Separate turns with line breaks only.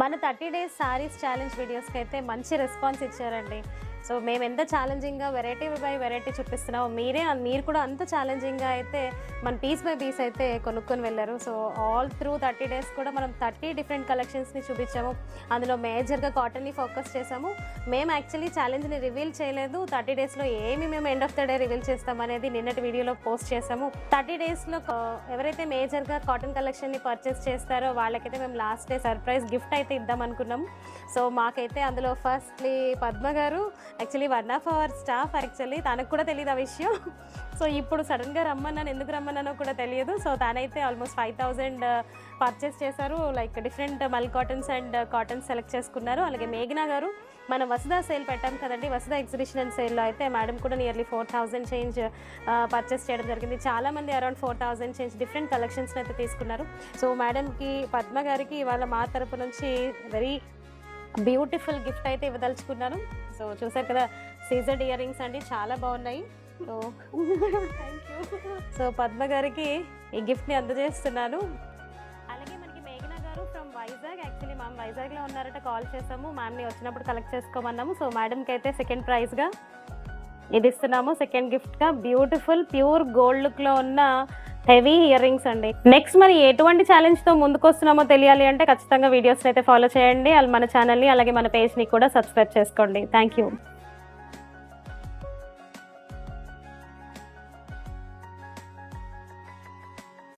మన 30 days saris challenge వీడియోస్కి అయితే మంచి రెస్పాన్స్ ఇచ్చారండి. సో మేము ఎంత ఛాలెంజింగ్గా వెరైటీ బై వెరైటీ చూపిస్తున్నామో మీరు కూడా అంత ఛాలెంజింగ్గా అయితే మన పీస్ బై పీస్ అయితే కొనుక్కొని వెళ్ళారు. సో ఆల్ త్రూ 30 డేస్ కూడా మనం 30 డిఫరెంట్ కలెక్షన్స్ని చూపించాము. అందులో మేజర్గా కాటన్ని ఫోకస్ చేసాము. మేము యాక్చువల్లీ ఛాలెంజ్ని రివీల్ చేయలేదు. 30 డేస్లో ఏమి మేము end of the day reveal చేస్తామనేది నిన్నటి వీడియోలో పోస్ట్ చేసాము. 30 డేస్లో ఎవరైతే మేజర్గా కాటన్ కలెక్షన్ని పర్చేస్ చేస్తారో వాళ్ళకైతే మేము లాస్ట్ డే సర్ప్రైజ్ గిఫ్ట్ అయితే ఇద్దాం అనుకున్నాము. సో మాకైతే అందులో ఫస్ట్లీ పద్మ గారు actually one of our staff, actually తనకు కూడా తెలియదు ఆ విషయం. సో ఇప్పుడు సడన్గా రమ్మన్నాను, ఎందుకు రమ్మన్నానో కూడా తెలియదు. సో తనైతే ఆల్మోస్ట్ 5000 పర్చేస్ చేశారు. లైక్ డిఫరెంట్ మల్ కాటన్స్ అండ్ కాటన్స్ సెలెక్ట్ చేసుకున్నారు. అలాగే మేఘనా గారు మనం వసుదా సేల్ పెట్టాం కదండి, వసుదా ఎగ్జిబిషన్ అండ్ సేల్లో అయితే మేడం కూడా నియర్లీ 4000 చేంజ్ పర్చేస్ చేయడం జరిగింది. చాలామంది అరౌండ్ 4000 చేంజ్ డిఫరెంట్ కలెక్షన్స్ని అయితే తీసుకున్నారు. సో మేడంకి పద్మ గారికి ఇవాళ మా తరపు నుంచి వెరీ బ్యూటిఫుల్ గిఫ్ట్ అయితే ఇవ్వదలుచుకున్నాను. సో చూసారు కదా, సీజర్డ్ ఇయర్ రింగ్స్ అండి, చాలా బాగున్నాయి. So thank you. So Padma గారికి ఈ గిఫ్ట్ని అందజేస్తున్నాను. అలాగే మనకి మేఘనా గారు ఫ్రమ్ వైజాగ్, యాక్చువల్లీ మ్యామ్ వైజాగ్లో ఉన్నారట, కాల్ చేసాము, మ్యామ్ని వచ్చినప్పుడు కలెక్ట్ చేసుకోమన్నాము. సో మేడంకి అయితే సెకండ్ ప్రైజ్గా ఇది ఇస్తున్నాము. సెకండ్ గిఫ్ట్గా బ్యూటిఫుల్ ప్యూర్ గోల్డ్ లుక్లో ఉన్న హెవీ ఇయర్ రింగ్స్ అండి. నెక్స్ట్ మరి ఎటువంటి ఛాలెంజ్తో ముందుకు వస్తున్నామో తెలియాలి అంటే ఖచ్చితంగా వీడియోస్ని అయితే ఫాలో చేయండి. మన ఛానల్ని అలాగే మన పేజ్ని కూడా సబ్స్క్రైబ్ చేసుకోండి. Thank you.